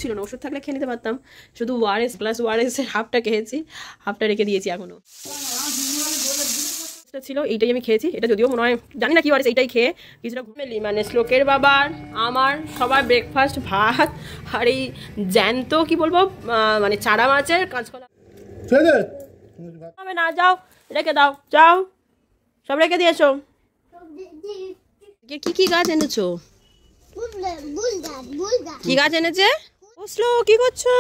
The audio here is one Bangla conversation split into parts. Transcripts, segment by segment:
ছিল না, ওষুধ থাকলে খেয়ে নিতে পারতাম। শুধু ওআরএস প্লাস ওআরএস এর হাফটা খেয়েছি, হাফটা রেখে দিয়েছি এখনো ছিল, এইটাই আমি খেয়েছি। এটা যদিও মনে হয় জানি না কি ওআরএস, এইটাই খেয়ে কিছুটা ঘুমেলি। মানে শ্লোকের বাবার আমার সবার ব্রেকফাস্ট ভাত আর এই জ্যান্ত কি বলবো মানে চারা মাছের কাঁচকলা। না যাও রেখে দাও, যাও সব রেখে দিয়েছো। কি কি গাছ এনেছো? কি গাছ এনেছে? বুঝলো কি করছো?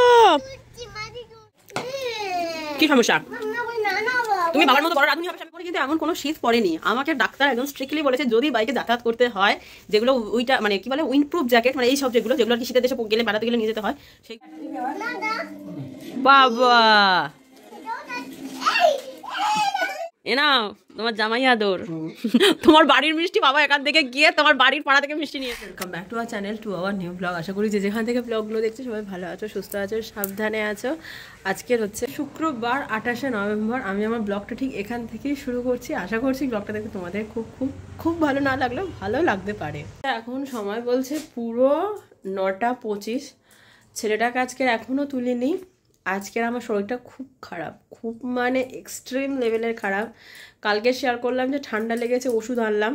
কি সমস্যা? তুমি বাবার মতো বড় রাঁধুনি হবে করে, কিন্তু এমন কোনো শীত পড়েনি। আমাকে ডাক্তার একদম স্ট্রিক্টলি বলেছে যদি বাইকে যাতায়াত করতে হয়, যেগুলো ওইটা মানে কি বলে উইন্ড প্রুফ জ্যাকেট, মানে এই সব যেগুলো যেগুলো কি শীতের দেশে গেলে বেড়াতে গেলে নিয়ে যেতে হয় সেই। বাবা এ নাও তোমার জামাই আদর, তোমার বাড়ির মিষ্টি বাবা এখান থেকে গিয়ে তোমার বাড়ির পাড়া থেকে মিষ্টি নিয়ে। Welcome back to our channel, to our new blog. আশা করি যে যেখান থেকে ব্লগগুলো দেখছো সবাই ভালো আছো, সুস্থ আছো, সাবধানে আছো। আজকের হচ্ছে শুক্রবার 28শে নভেম্বর। আমি আমার ব্লগটা ঠিক এখান থেকেই শুরু করছি। আশা করছি ব্লগটা দেখে তোমাদের খুব খুব খুব ভালো না লাগলেও ভালো লাগতে পারে। এখন সময় বলছে পুরো 9:25। ছেলেটাকে আজকের এখনও তুলিনি। আজকের আমার শরীরটা খুব খারাপ, খুব মানে এক্সট্রিম লেভেলের খারাপ। কালকে শেয়ার করলাম যে ঠান্ডা লেগেছে, ওষুধ আনলাম।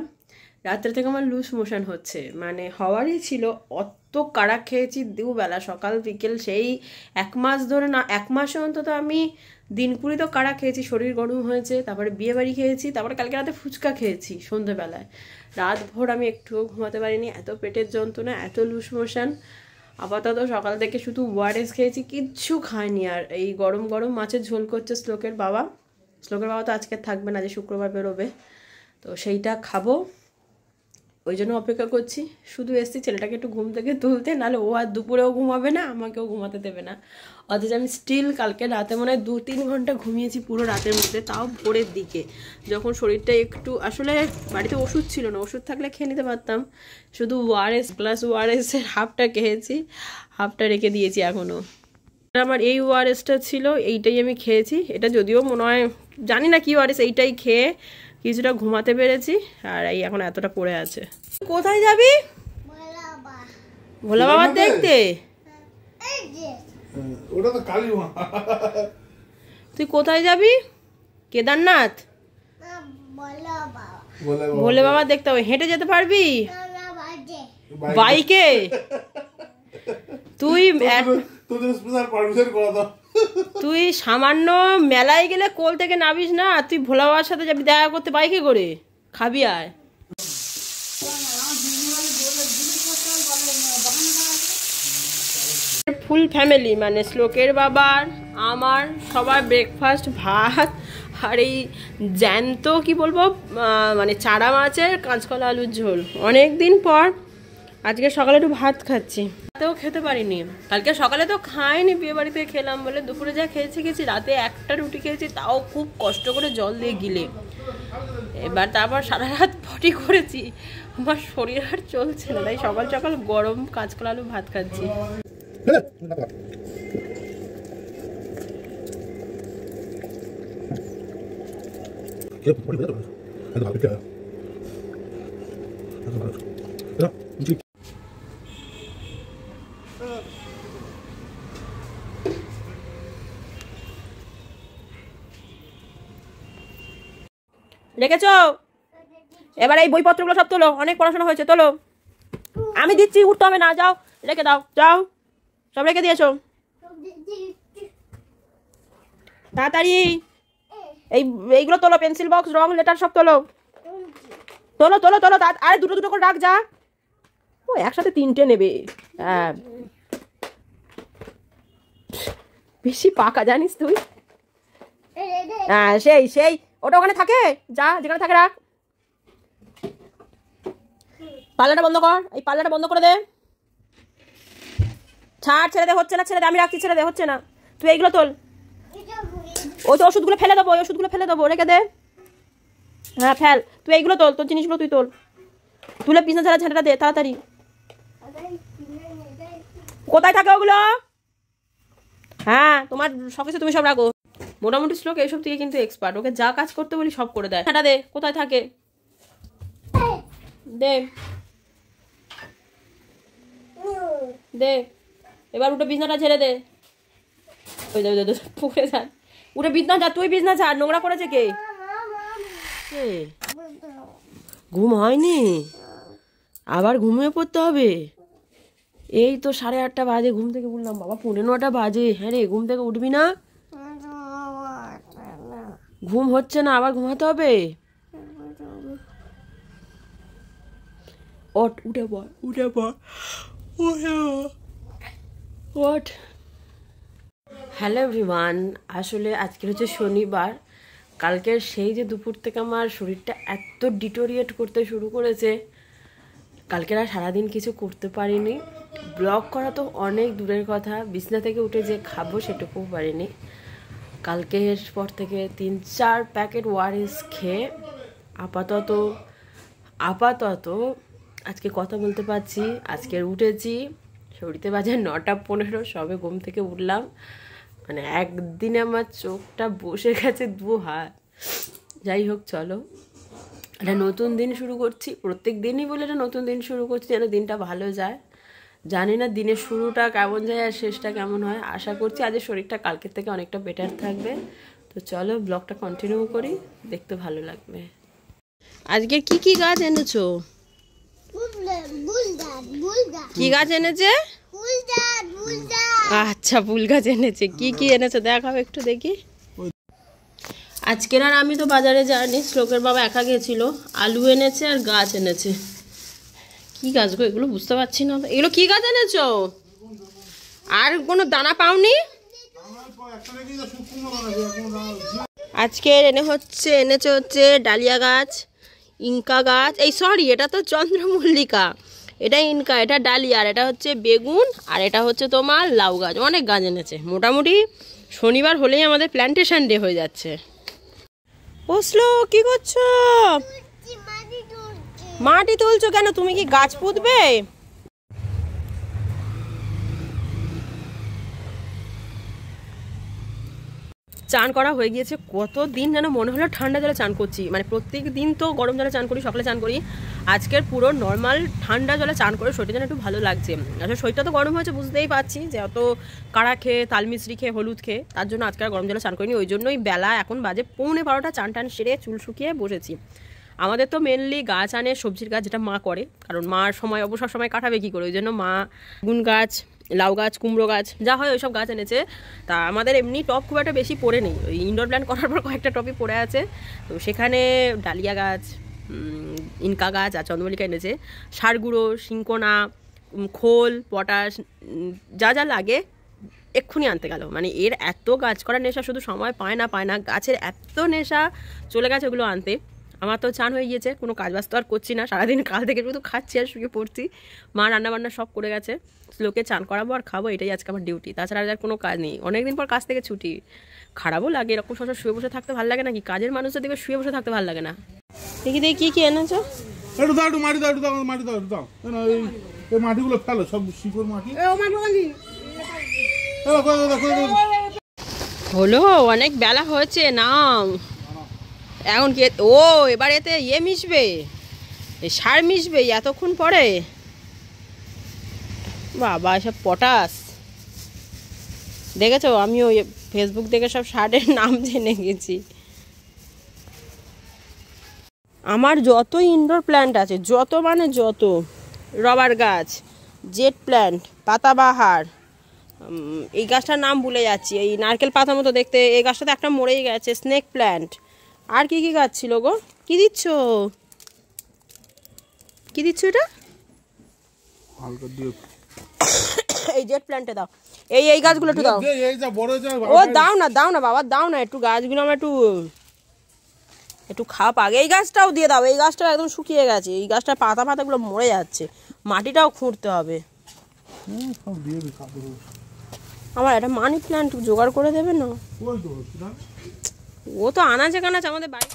রাত্রে থেকে আমার লুজ মোশন হচ্ছে, মানে হওয়ারই ছিল। অত কাড়া খেয়েছি দুবেলা, সকাল বিকেল, সেই 1 মাস ধরে না, 1 মাসে অন্তত আমি দিনপুরি তো কাড়া খেয়েছি, শরীর গরম হয়েছে। তারপরে বিয়ে বাড়ি খেয়েছি, তারপরে কালকে রাতে ফুচকা খেয়েছি সন্ধ্যেবেলায়। রাত ভোর আমি একটুও ঘুমাতে পারিনি, এত পেটের যন্ত্রণা, এত লুজ মোশন। আপাতত সকাল থেকে শুধু ওআরএস খেয়েছি, কিচ্ছু খাইনি। আর এই গরম গরম মাছের ঝোল করছে শ্লোকের বাবা। শ্লোকের বাবা তো আজকে থাকবে না, যে শুক্রবার বেরোবে, তো সেইটা খাবো, ওই জন্য অপেক্ষা করছি। শুধু এসছি ছেলেটাকে একটু ঘুম থেকে তুলতে, নাহলে ও আর দুপুরেও ঘুমাবে না, আমাকেও ঘুমাতে দেবে না। অথচ আমি স্টিল কালকে রাতে মনে হয় 2-3 ঘন্টা ঘুমিয়েছি পুরো রাতের মধ্যে, তাও ভোরের দিকে, যখন শরীরটা একটু, আসলে বাড়িতে ওষুধ ছিল না, ওষুধ থাকলে খেয়ে নিতে পারতাম। শুধু ওআরএস প্লাস ওআরএস এর হাফটা খেয়েছি, হাফটা রেখে দিয়েছি এখনো। আমার এই ওআরএসটা ছিল, এইটাই আমি খেয়েছি। এটা যদিও মনে হয় জানি না কি ওআরএস, এইটাই খেয়ে কিছুটা ঘুমাতে পেরেছি। আর এই এখন এতটা পড়ে আছে। কোথায় যাবি? ভোলা বাবা দেখতে। ওটা তো কালী মা। তুই কোথায় যাবি? কেদারনাথ? ভোলে বাবা দেখতে হবে। হেঁটে যেতে পারবি? বাইকে? তুই তুই সামান্য মেলায় গেলে কোল থেকে নামিস না, তুই ভোলা বাবার সাথে যাবি দেখা করতে বাইকে করে? খাবি আয়। ফুল ফ্যামিলি, মানে শ্লোকের বাবার আমার সবার ব্রেকফাস্ট ভাত আর এই জ্যান্ত কি বলবো মানে চারা মাছের কাঁচকলা আলুর ঝোল। অনেক দিন পর আজকে সকালে একটু ভাত খাচ্ছি, রাতেও খেতে পারিনি। কালকে সকালে তো খাইনি, বিয়ে বাড়িতে খেলাম বলে। দুপুরে যা খেয়েছি, রাতে একটা রুটি খেয়েছি, তাও খুব কষ্ট করে জল দিয়ে গিলে। এবার তারপর সারা রাত পটি করেছি, আমার শরীর আর চলছে না, তাই সকাল সকাল গরম কাঁচকলা আলু ভাত খাচ্ছি। রেখেছো? এবার এই বইপত্রগুলো সব তোলো, অনেক পড়াশোনা হয়েছে, তোলো। আমি দিচ্ছি, উঠতে হবে না, যাও রেখে দাও, যাও সব রেখে দিয়েছো তাড়াতাড়ি। এইগুলো তোলো, পেন্সিল বক্স, রং, লেটার সব তোলো, তোলো তোলো তোলো। আরে দুটো দুটো করে রাখ, যা। ও একসাথে 3টে নেবে, হ্যাঁ বেশি পাকা জানিস তুই। হ্যাঁ সেই সেই ওটা ওখানে থাকে, যা যেখানে থাকে রাখ। পাল্লাটা বন্ধ কর, এই পাল্লাটা বন্ধ করে দে। ছাড়, ছেড়ে দে, হচ্ছে না, ছেড়ে দে, আমি রাখছি, ছেড়ে দে, হচ্ছে না। তুই এইগুলো তোল, ওই তো ওষুধগুলো ফেলে দেবো, ওই ওষুধগুলো ফেলে দেবো, রেখে দে। হ্যাঁ ফেল, তুই এইগুলো তোল, তোর জিনিসগুলো তুই তোল, তুলে পিছনে ঝাড়া ঝাঁটাটা দে তাড়াতাড়ি। কোথায় থাকে ওগুলো? হ্যাঁ তোমার সবকিছু তুমি সব রাখো। মোটামুটি শ্লোক এইসব থেকে কিন্তু এক্সপার্ট, ওকে যা কাজ করতে বলি সব করে দেয়। ঝাঁটা দে, কোথায় থাকে দে দে, এবার উঠে বিছনাটা ছেড়ে দে। ওই দে পুকুরে যা, উঠে বিছনা যা, তুই বিছনা ছাড়, নোংরা করেছে কে? ঘুম হয়নি, আবার ঘুমিয়ে পড়তে হবে। এই তো 8:30 বাজে, ঘুম থেকে উঠলাম বাবা, 9:45 বাজে। হ্যাঁ রে, ঘুম থেকে উঠবি না? ঘুম হচ্ছে না, আবার ঘুমাতে হবে। ওঠ, উঠে পড়, উঠে পড়, ওঠ। হ্যালো এভরিওয়ান, আসলে আজকের হচ্ছে শনিবার। কালকের সেই যে দুপুর থেকে আমার শরীরটা এত ডিটোরিয়েট করতে শুরু করেছে, কালকের আর সারাদিন কিছু করতে পারিনি। ব্লগ করা তো অনেক দূরের কথা, বিছনা থেকে উঠে যে খাবো সেটুকুও পারিনি। কালকের পর থেকে 3-4 প্যাকেট ওআরএস খেয়ে আপাতত আজকে কথা বলতে পারছি। আজকের উঠেছি, শরীরতে বাজে 9:15, সবে ঘুম থেকে উঠলাম। মানে একদিনে আমার চোখটা বসে গেছে 2 হাত। যাই হোক, চলো, একটা নতুন দিন শুরু করছি। প্রত্যেক দিনই বলে একটা নতুন দিন শুরু করছি যেন দিনটা ভালো যায়। জানি না দিনের শুরুটা কেমন যায় আর শেষটা কেমন হয়। আশা করছি আজের শরীরটা কালকের থেকে অনেকটা বেটার থাকবে। তো চলো ব্লগটা কন্টিনিউ করি, দেখতে ভালো লাগবে। আজকে কি কি গাছ এনেছো? কি গাছ এনেছে? আচ্ছা, ফুল গাছ এনেছে। কি কি এনেছে দেখাও একটু দেখি। আজকের আর আমি তো বাজারে যাইনি, শ্লোকের বাবা একা গেছিল। আলু এনেছে আর গাছ এনেছে। কি গাছ গো এগুলো, বুঝতে পারছি না। এগুলো কি গাছ এনেছো? আর কোনো দানা পাওনি? আজকে এনেছে হচ্ছে ডালিয়া গাছ, ইনকা গাছ, এটা তো চন্দ্রমল্লিকা, এটা ইনকা, এটা ডালিয়া, আর এটা হচ্ছে বেগুন, আর এটা হচ্ছে তোমার লাউ গাছ। অনেক গাছ এনেছে। মোটামুটি শনিবার হলেই আমাদের প্ল্যান্টেশন ডে হয়ে যাচ্ছে। বসলো, কি করছো? মাটি তুলছো কেন? তুমি কি গাছ পুঁতবে? চান করা হয়ে গিয়েছে। কতদিন যেন মনে হলো ঠান্ডা জলে চান করছি। মানে প্রত্যেক দিন তো গরম জলে চান করি, সকালে চান করি। আজকের পুরো নর্মাল ঠান্ডা জলে চান করে শরীরটা যেন একটু ভালো লাগছে। আসলে শরীরটা তো গরম হয়েছে, বুঝতেই পারছি, যে অত কাড়া খেয়ে, তালমিশ্রি খেয়ে, হলুদ খেয়ে, তার জন্য আজকে আর গরম জলে চান করিনি। ওই জন্যই বেলা এখন বাজে 11:45, চান টান সেরে চুল শুকিয়ে বসেছি। আমাদের তো মেনলি গাছ আনে, সবজির গাছ, যেটা মা করে, কারণ মার সময় অবসর সময় কাটাবে কী করে, ওই জন্য মা বেগুন গাছ, লাউ গাছ, কুমড়ো গাছ, যা হয় ওইসব গাছ এনেছে। তা আমাদের এমনি টপ খুব একটা বেশি পড়ে নেই, ওই ইনডোর প্ল্যান্ট করার পর কয়েকটা টপই পড়ে আছে। তো সেখানে ডালিয়া গাছ, ইনকা গাছ আর চন্দ্রমল্লিকা এনেছে। সার গুঁড়ো, সিংকোনা, খোল, পটাশ, যা যা লাগে এক্ষুনি আনতে গেল। মানে এর এত গাছ করার নেশা, শুধু সময় পায় না, গাছের এত নেশা চলে গেছে ওগুলো আনতে। আমার তো চান হয়ে গিয়েছে, কোনো কাজ বাজ তো আর করছি না, সারাদিন কাল থেকে শুধু খাচ্ছি আর শুয়ে পড়ছি। মা রান্নাবান্না সব করে গেছে, লোকে চান করাবো আর খাবো, এটাই আজকে আমার ডিউটি। তাছাড়া আর কোনো কাজ নেই। অনেকদিন পর কাজ থেকে ছুটি, খারাপও লাগে। এরকম সব শুয়ে বসে থাকতে ভালো লাগে নাকি? কাজের মানুষদের দিকে শুয়ে বসে থাকতে ভালো লাগে না। দেখি কি কি এনেছো? মাটিগুলো ফেলো, সব শিকড় মাটি। হলো, অনেক বেলা হয়েছে, নাও এখন কি? ও এবার এতে মিশবে, সার মিশবে এতক্ষণ পরে। বাবা, এসব পটাশ দেখেছো? আমিও ফেসবুক দেখে সব সারের নাম জেনে গেছি। আমার যত ইনডোর প্ল্যান্ট আছে, যত রবার গাছ, জেট প্ল্যান্ট, পাতাবাহার, এই গাছটার নাম ভুলে যাচ্ছি, এই নারকেল পাতার মতো দেখতে, এই গাছটা তো একটা মরেই গেছে, স্নেক প্ল্যান্ট। আর কি কি গাছ ছিল গো? কি দিচ্ছ এটা? এই জেট প্ল্যান্টে দাও, এই গাছগুলো একটু দাও। ও দাও না বাবা, দাও না একটু, গাছগুলো আমার একটু খাওয়া পাক। এই গাছটাও দিয়ে দাও, এই গাছটা একদম শুকিয়ে গেছে, এই গাছটার পাতাগুলো মরে যাচ্ছে, মাটিটাও খুঁড়তে হবে। আমার একটা মানি প্ল্যান্ট জোগাড় করে দেবে না? ও তো আনাচে কানাচে আমাদের বাড়ি।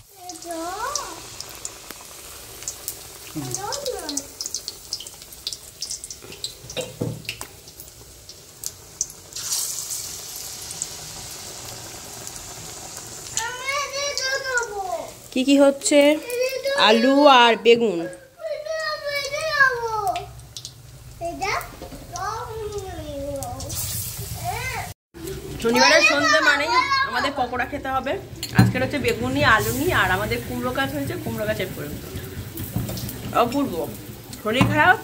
কি কি হচ্ছে? আলু আর বেগুন। শনিবারের সন্ধ্যে মানেই আমাদের পকোড়া খেতে হবে। আজকের হচ্ছে বেগুনি, আলুনি, আর আমাদের কুমড়ো গাছ হয়েছে, কুমড়ো গাছের পর্যন্ত অপূর্ব। শরীর খারাপ,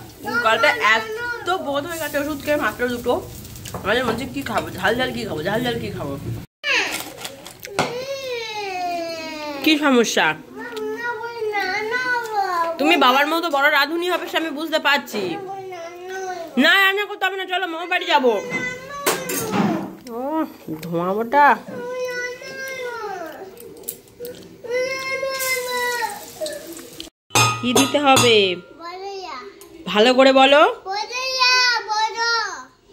গলাটা এত বোধ হয়ে গেছে ওষুধ খেয়ে মাত্র দুটো। আমাদের মনে হচ্ছে কি খাবো, ঝাল ঝাল কি খাবো, ঝাল ঝাল কি খাবো। কি সমস্যা? তুমি বাবার মতো বড় রাঁধুনি হবে সে আমি বুঝতে পারছি। না রান্না করতে হবে না, চলো মামা বাড়ি যাবো। ও ধোঁয়া মোটা। কি দিতে হবে ভালো করে বলো।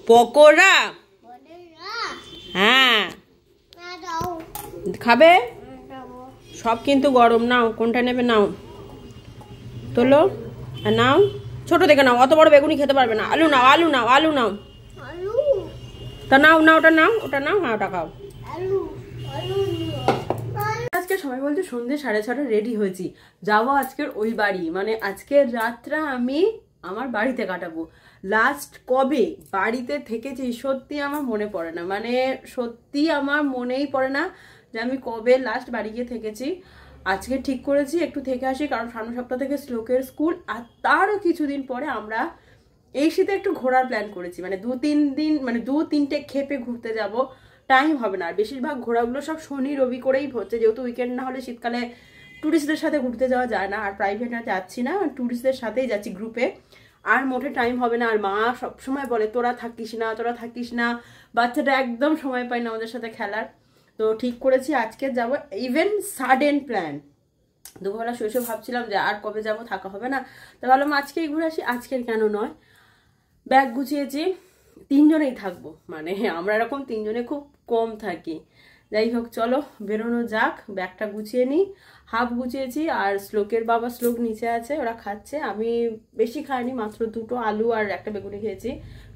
পকোড়া? হ্যাঁ খাবে সব কিন্তু গরম। নাও কোনটা নেবে নাও, তোলো নাও। ছোট দেখে নাও, অত বড় বেগুনি খেতে পারবে না। আলু নাও, আলু নাও, আলু নাও। তা নাও না, ওটা নাও, ওটা নাও, হ্যাঁ ওটা খাও। আজকে সবাই বলছে সন্ধ্যে 6:30 রেডি হয়েছি, যাবো আজকের ওই বাড়ি। মানে আজকের রাতটা আমি আমার বাড়িতে কাটাবো। লাস্ট কবে বাড়িতে থেকেছি সত্যি আমার মনে পড়ে না, মানে সত্যি আমার মনেই পড়ে না যে আমি কবে লাস্ট বাড়ি গিয়ে থেকেছি। আজকে ঠিক করেছি একটু থেকে আসি, কারণ সামনের সপ্তাহ থেকে শ্লোকের স্কুল। আর তারও কিছুদিন পরে আমরা এই শীতে একটু ঘোরার প্ল্যান করেছি, মানে 2-3 দিন, মানে 2-3টে ক্ষেপে ঘুরতে যাব। টাইম হবে না, আর বেশিরভাগ ঘোরাগুলো সব শনি রবি করেই হচ্ছে, যেহেতু উইকেন্ড না হলে শীতকালে ট্যুরিস্টদের সাথে ঘুরতে যাওয়া যায় না। আর প্রাইভেটে যাচ্ছি না, ট্যুরিস্টদের সাথেই যাচ্ছি গ্রুপে, আর মোটে টাইম হবে না। আর মা সবসময় বলে তোরা থাকিস না, তোরা থাকিস না, বাচ্চাটা একদম সময় পায় না আমাদের সাথে খেলার। তো ঠিক করেছি আজকে যাব। ইভেন সাডেন প্ল্যান, দুপুরবেলা শুয়ে ভাবছিলাম যে আর কবে যাব, থাকা হবে না, তো ভাবলাম আজকেই ঘুরে আসি। আজকের কেন নয়, ব্যাগ গুছিয়েছি, 3 জনেই থাকবো, মানে আমরা এরকম 3 জনে খুব কম থাকি। যাই হোক চলো বেরোনো যাক, ব্যাগটা গুছিয়ে নিই। হাফ গুছিয়েছি, আর শ্লোকের বাবা শ্লোক নিচে আছে, ওরা খাচ্ছে। আমি বেশি খাইনি, মাত্র 2টো আলু আর একটা বেগুনি খেয়েছি।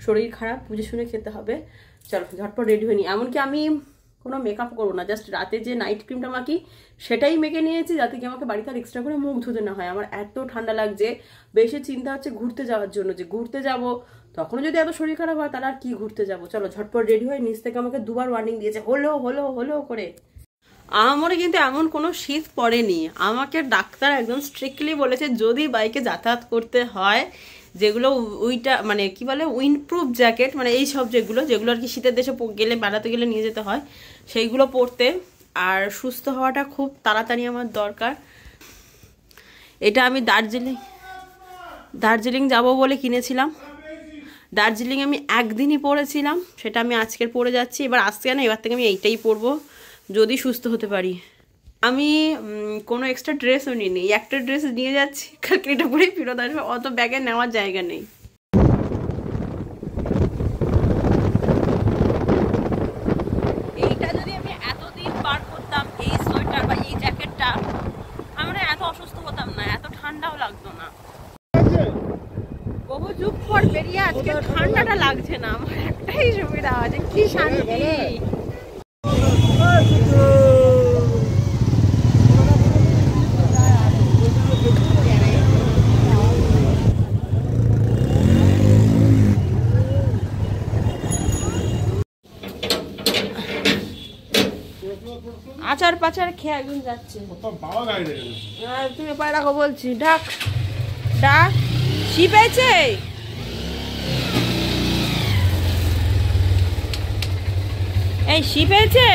শরীর খারাপ, বুঝে শুনে খেতে হবে। চলো ঝটপট রেডি হয়ে নিই। এমনকি আমি কোনো মেকআপ করবো না, জাস্ট রাতে যে নাইট ক্রিমটা মাখি সেটাই মেখে নিয়েছি, যাতে কি আমাকে বাড়িতে আর এক্সট্রা করে মুখ ধুতে না হয়। আমার এত ঠান্ডা লাগছে, বেশি চিন্তা হচ্ছে ঘুরতে যাওয়ার জন্য, যে ঘুরতে যাব তখনও যদি এত শরীর খারাপ হয় তাহলে আর কি ঘুরতে যাব। চলো ঝটপট রেডি হয়ে, নিচ থেকে আমাকে 2বার ওয়ার্নিং দিয়েছে, হলো হলো হলো করে। আমারও কিন্তু এমন কোনো শীত পড়েনি। আমাকে ডাক্তার একদম স্ট্রিক্টলি বলেছে যদি বাইকে যাতায়াত করতে হয়, যেগুলো উইটা মানে কি বলে উইন্ডপ্রুফ জ্যাকেট, মানে এই সব যেগুলো আর কি শীতের দেশে গেলে বেড়াতে গেলে নিয়ে যেতে হয়, সেইগুলো পরতে। আর সুস্থ হওয়াটা খুব তাড়াতাড়ি আমার দরকার। এটা আমি দার্জিলিং যাব বলে কিনেছিলাম। দার্জিলিং আমি একদিনই পরেছিলাম, সেটা আমি আজকের পরে যাচ্ছি। এবার আসছে না, এবার থেকে আমি এইটাই পরবো যদি সুস্থ হতে পারি। আমি কোনো এক্সট্রা ড্রেসও নিইনি, একটা ড্রেস নিয়ে যাচ্ছি, কালকে এটা পরেই ফেরত আসবে, অত ব্যাগে নেওয়ার জায়গা নেই। এইটা যদি আমি এতদিন পার করতাম, এই সোয়েটার বা এই জ্যাকেটটা, আমরা এত অসুস্থ হতাম না, এত ঠান্ডাও লাগতো না। বহু যুগ পর বেরিয়ে আজকে ঠান্ডাটা লাগছে না, আমার একটাই সুবিধা আছে, কি শান্তি। আচার পাচার খেয়ে একদিন যাচ্ছে। তুমি পায়ে রাখো বলছি, ডাক ডাক। শিপ পেয়েছে, এই শিপ পেয়েছে।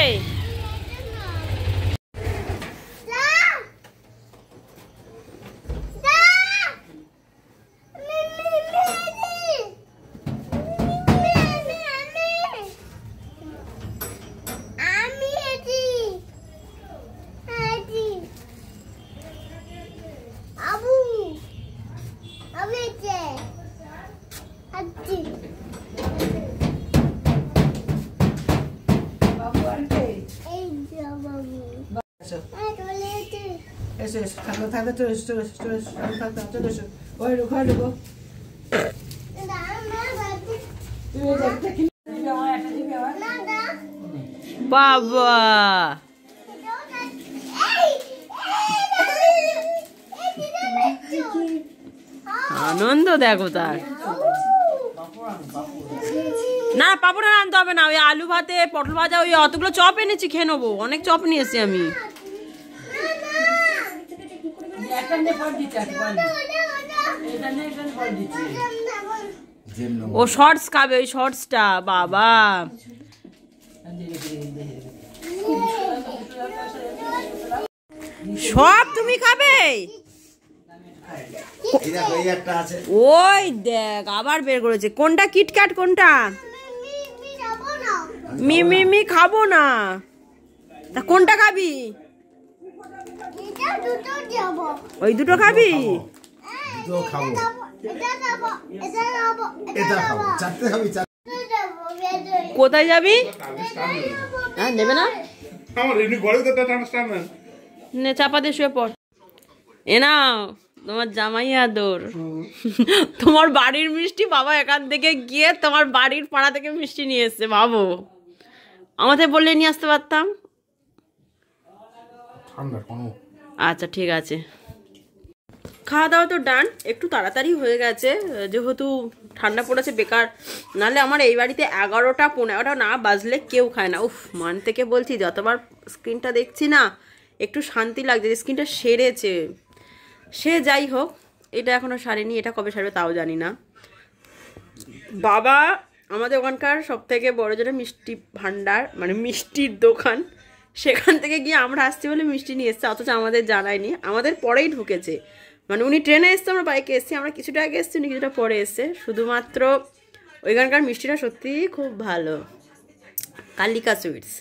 বাবা আনন্দ দেখো তার। না পাপড় আনতে হবে না, ওই আলু ভাতে পটল ভাজা ওই অতগুলো চপ এনেছি, খেয়ে নেবো। অনেক চপ নিয়েছি আমি। ও শর্টস খাবে, ওই শর্টসটা। বাবা সব তুমি খাবে? ওই দেখ আবার বের করেছে। কোনটা কিটক্যাট, কোনটা মি খাবো না। তা কোনটা খাবি? ওই দুটো খাবি? কোথায় যাবি? হ্যাঁ নেবে না, নে চাপা দিয়ে শুয়ে পড়। এ নাও তোমার জামাই আদর। তোমার বাড়ির মিষ্টি বাবা এখান থেকে গিয়ে তোমার বাড়ির পাড়া থেকে মিষ্টি নিয়ে এসছে। ভাবো, আমাদের বললে নিয়ে আসতে পারতাম। আচ্ছা ঠিক আছে, খাওয়া দাওয়া তো ডান, একটু তাড়াতাড়ি হয়ে গেছে যেহেতু ঠান্ডা পড়েছে। বেকার, নাহলে আমার এই বাড়িতে 11টা 15টা না বাজলে কেউ খায় না। উফ, মান থেকে বলছি, যতবার স্ক্রিনটা দেখছি না একটু শান্তি লাগছে। স্ক্রিনটা সেরেছে, সে যাই হোক, এটা এখনও সারেনি। এটা কবে সারবে তাও জানি না। বাবা আমাদের ওখানকার সব থেকে বড় যেটা মিষ্টি ভাণ্ডার, মানে মিষ্টির দোকান, সেখান থেকে গিয়ে আমরা আসছি বলে মিষ্টি নিয়ে এসছে, অথচ আমাদের জানায়নি। আমাদের পরেই ঢুকেছে, মানে উনি ট্রেনে এসছে, আমরা বাইকে এসছি। আমরা কিছুটা আগে এসছি, উনি কিছুটা পরে এসছে। শুধুমাত্র ওইখানকার মিষ্টিটা সত্যিই খুব ভালো, কালিকা সুইটস।